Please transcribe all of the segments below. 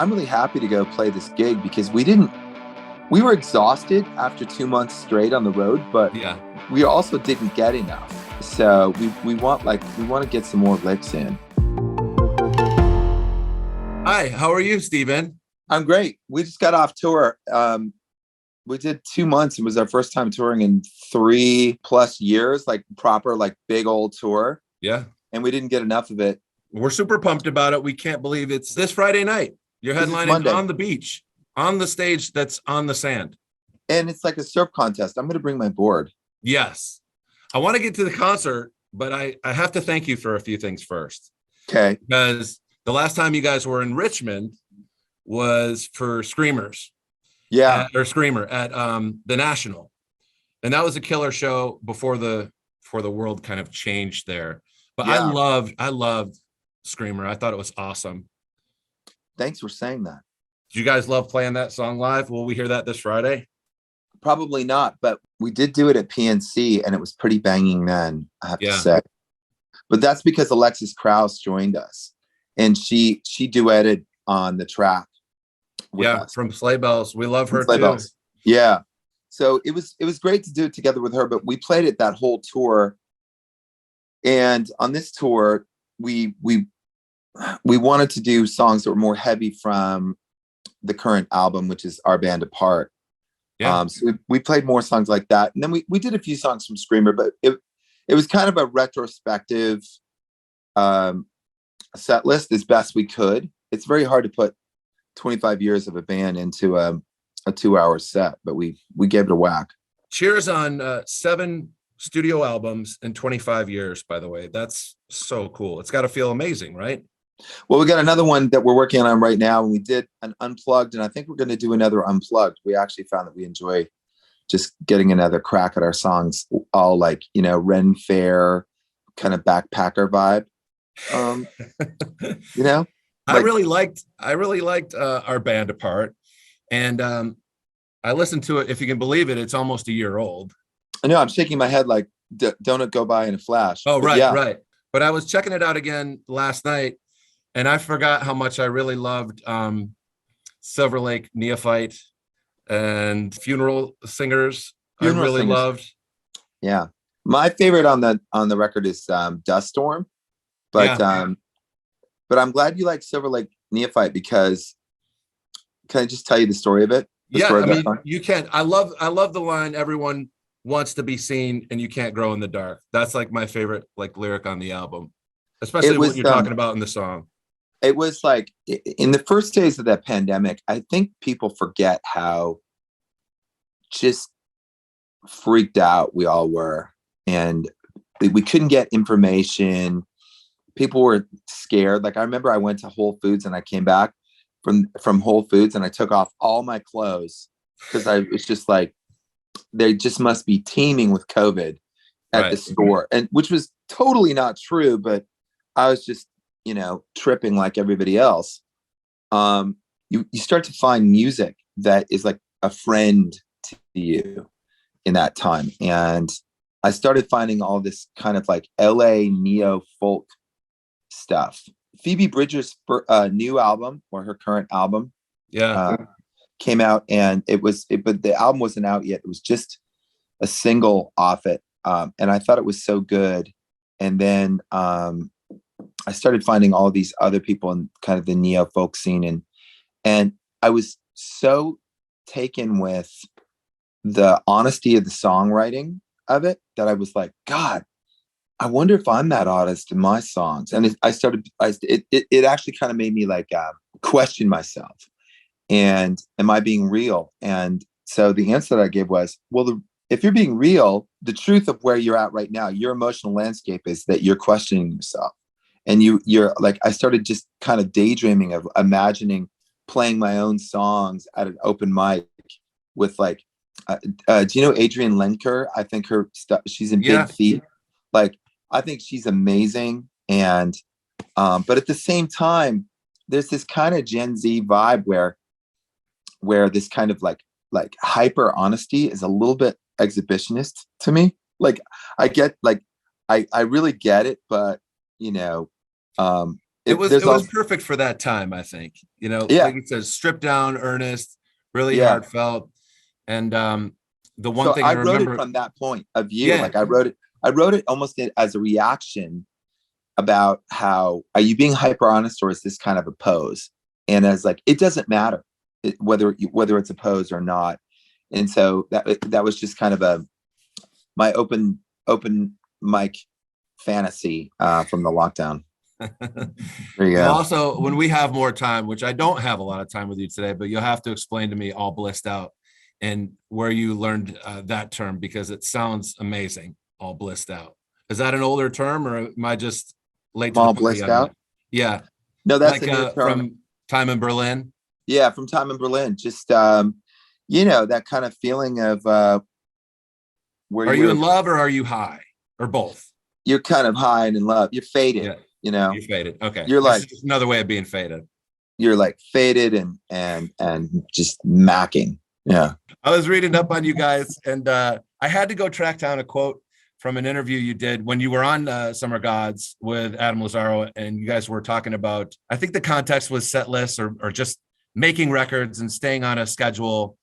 I'm really happy to go play this gig because we were exhausted after 2 months straight on the road, but Yeah. we also didn't get enough. So we want to get some more licks in. Hi, how are you, Steven? I'm great. We just got off tour. We did 2 months. It was our first time touring in 3+ years, like proper, like big old tour. Yeah. And we didn't get enough of it. We're super pumped about it. We can't believe it's this Friday night. You're headlining on the beach, on the stage that's on the sand. And it's like a surf contest. I'm going to bring my board. Yes. I want to get to the concert, but I have to thank you for a few things first. Okay. Because the last time you guys were in Richmond was for Screamers. Yeah. Screamer at the National. And that was a killer show before the world kind of changed there. But yeah. I loved Screamer. I thought it was awesome. Thanks for saying that. Did you guys love playing that song live? Will we hear that this Friday? Probably not, but we did do it at PNC and it was pretty banging then, I have to say. But that's because Alexis Krauss joined us and she duetted on the track with us. From Sleigh Bells. We love her too. Bells. Yeah. So it was great to do it together with her, but we played it that whole tour. And on this tour, we wanted to do songs that were more heavy from the current album, which is Our Band Apart. Yeah. So we played more songs like that. And then we did a few songs from Screamer, but it was kind of a retrospective set list as best we could. It's very hard to put 25 years of a band into a 2-hour set, but we gave it a whack. Cheers on 7 studio albums in 25 years, by the way. That's so cool. It's got to feel amazing, right? Well, we got another one that we're working on right now, and we did an unplugged, and I think we're going to do another unplugged. We actually found that we enjoy just getting another crack at our songs, all like, Ren Fair kind of backpacker vibe. I really liked Our Band Apart, and I listened to it. If you can believe it, it's almost a year old. I know. I'm shaking my head like, don't it go by in a flash? Oh, right, yeah. Right. But I was checking it out again last night, and I forgot how much I really loved Silver Lake Neophyte and Funeral Singers. Loved. Yeah, my favorite on the record is Dust Storm, but I'm glad you like Silver Lake Neophyte because can I just tell you the story of it? You can. I love the line, everyone wants to be seen and you can't grow in the dark. That's like my favorite lyric on the album, especially what you're talking about in the song. It was like in the first days of that pandemic, I think people forget how just freaked out we all were. And we couldn't get information. People were scared. Like I remember I went to Whole Foods and I came back from Whole Foods and I took off all my clothes because I was just like, they just must be teeming with COVID at the store, and which was totally not true, but I was just, tripping like everybody else. You start to find music that is like a friend to you in that time. And I started finding all this kind of like LA neo folk stuff. Phoebe Bridgers' new album, or her current album, came out, and but the album wasn't out yet. It was just a single off it, and I thought it was so good. And then I started finding all these other people in kind of the neo folk scene, and I was so taken with the honesty of the songwriting of it that I was like, God, I wonder if I'm that honest in my songs. And it actually kind of made me like question myself. And am I being real? And so the answer that I gave was, well, if you're being real, the truth of where you're at right now, your emotional landscape is that you're questioning yourself. And you're like, I started just kind of daydreaming of imagining playing my own songs at an open mic with like, do you know Adrienne Lenker? I think her stuff, she's in Big Feet. Like, I think she's amazing. And, but at the same time, there's this kind of Gen Z vibe where this kind of like hyper honesty is a little bit exhibitionist to me. Like I get, like, I really get it, but it there's was also, perfect for that time, I think. yeah, Like it says, stripped down, earnest, really yeah. heartfelt. And the one So thing I I wrote it remember, from that point of view. yeah, Like I wrote it almost as a reaction about how, are you being hyper honest or is this kind of a pose? And as like, it doesn't matter whether it's a pose or not. And so that was just kind of my open mic fantasy from the lockdown. There you well, go. also when we have more time, which I don't have a lot of time with you today, but you'll have to explain to me all blissed out and where you learned that term, because it sounds amazing. All blissed out. Is that an older term, or am I just late I'm to the all party blissed on that? out. Yeah, No, that's like a new term. from time in Berlin. Yeah, from time in Berlin. Just that kind of feeling of where Are you in love or are you high or both? you're kind of high and in love. You're faded, Yeah, you know. you faded. Okay, You're this like is just another way of being faded. you're like faded and just macking. Yeah. I was reading up on you guys, and I had to go track down a quote from an interview you did when you were on Summer Gods with Adam Lazaro, and you guys were talking about, I think the context was set lists or just making records and staying on a schedule.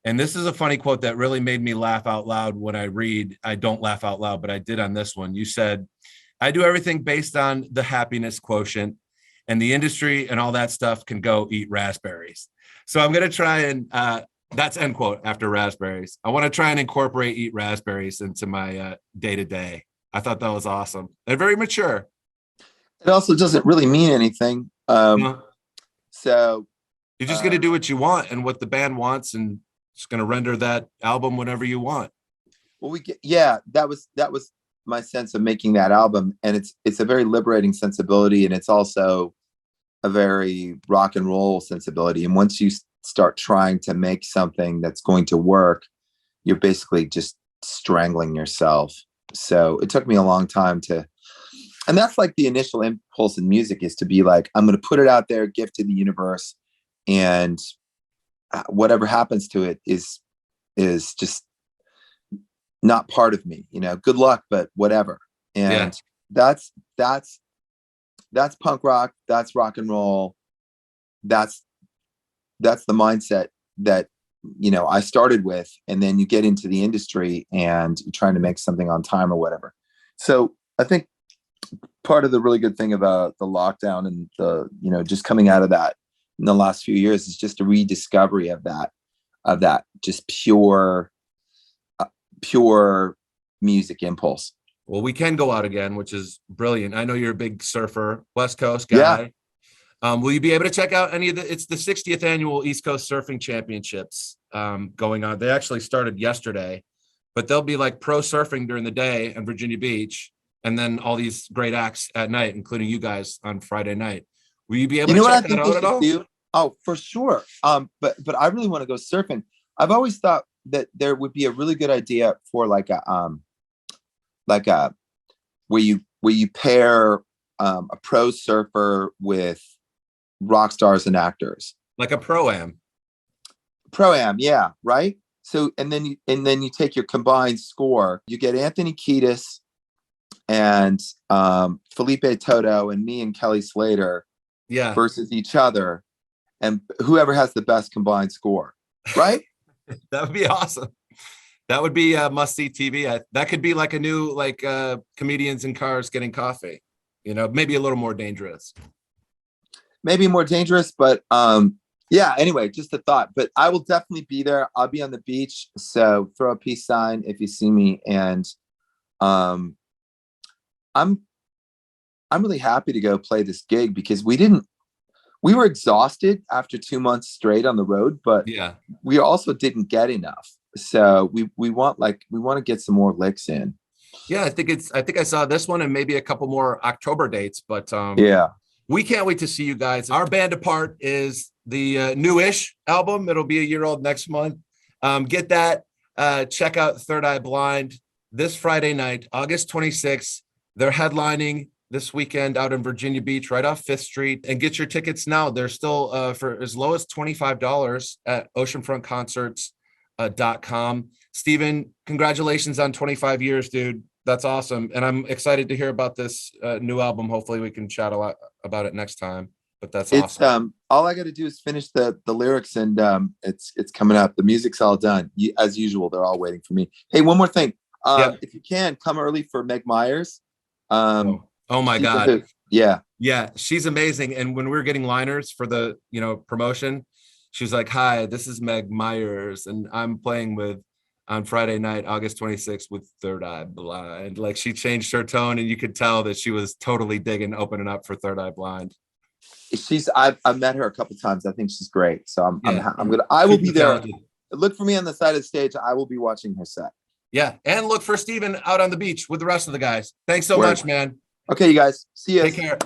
And this is a funny quote that really made me laugh out loud when I read. I don't laugh out loud, but I did on this one. You said, I do everything based on the happiness quotient, and the industry and all that stuff can go eat raspberries. So I'm going to try and that's end quote after raspberries. I want to try and incorporate eat raspberries into my day to day. I thought that was awesome and very mature. It also doesn't really mean anything. You know, So you're just going to do what you want and what the band wants, and just going to render that album whenever you want. well, that was my sense of making that album, and it's a very liberating sensibility, and it's also a very rock and roll sensibility. And once you start trying to make something that's going to work, you're basically just strangling yourself. So it took me a long time and that's like the initial impulse in music, is to be like, I'm going to put it out there, give to the universe, and whatever happens to it is just not part of me. Good luck, but whatever. Yeah. And that's punk rock. That's rock and roll. That's the mindset that I started with. And then you get into the industry and you're trying to make something on time or whatever. So I think part of the really good thing about the lockdown and the just coming out of that in the last few years is just a rediscovery of that just pure music impulse. Well, we can go out again, which is brilliant. I know you're a big surfer, West Coast Yeah. guy. Will you be able to check out any of it's the 60th annual East Coast Surfing Championships going on. They actually started yesterday, but they'll be like pro surfing during the day in Virginia Beach, and then all these great acts at night, including you guys on Friday night. Will you be able to What I check that think they out at should all? do? Oh, for sure. But I really want to go surfing. I've always thought that there would be a really good idea for like a where you pair a pro surfer with rock stars and actors. Like a pro-am. Pro-am, yeah, right. So and then you take your combined score. You get Anthony Kiedis and Felipe Toto and me and Kelly Slater Yeah. versus each other, and whoever has the best combined score, right? That would be awesome. That would be must-see TV. That could be like a new comedians in cars getting coffee. Maybe a little more dangerous. Maybe more dangerous, but yeah. Anyway, just a thought. But I will definitely be there. I'll be on the beach, so throw a peace sign if you see me. And I'm really happy to go play this gig because we were exhausted after 2 months straight on the road, but yeah, we also didn't get enough. So we want to get some more licks in. Yeah, I think I saw this one and maybe a couple more October dates, but Yeah. We can't wait to see you guys. Our Band Apart is the newish album. It'll be a year old next month. Get that. Check out Third Eye Blind this Friday night, August 26th. They're headlining this weekend out in Virginia Beach, right off 5th Street. And get your tickets now. They're still for as low as $25 at Oceanfrontconcerts.com. Steven, congratulations on 25 years, dude. That's awesome. And I'm excited to hear about this new album. Hopefully we can chat a lot about it next time, but that's It's awesome. all I got to do is finish the lyrics, and it's coming up. The music's all done. As usual, they're all waiting for me. Hey, one more thing. Yeah. If you can come early for Meg Myers. Oh my She's a God. hoot. Yeah. Yeah, she's amazing. And when we were getting liners for the, promotion, she was like, "Hi, this is Meg Myers, and I'm playing with on Friday night, August 26th with Third Eye Blind." Like, she changed her tone, and you could tell that she was totally digging opening up for Third Eye Blind. I've met her a couple times. I think she's great. So Yeah, I will be super there. talented. Look for me on the side of the stage. I will be watching her set. Yeah, and look for Steven out on the beach with the rest of the guys. Thanks so Word. much, man. Okay, you guys. See you. Take care.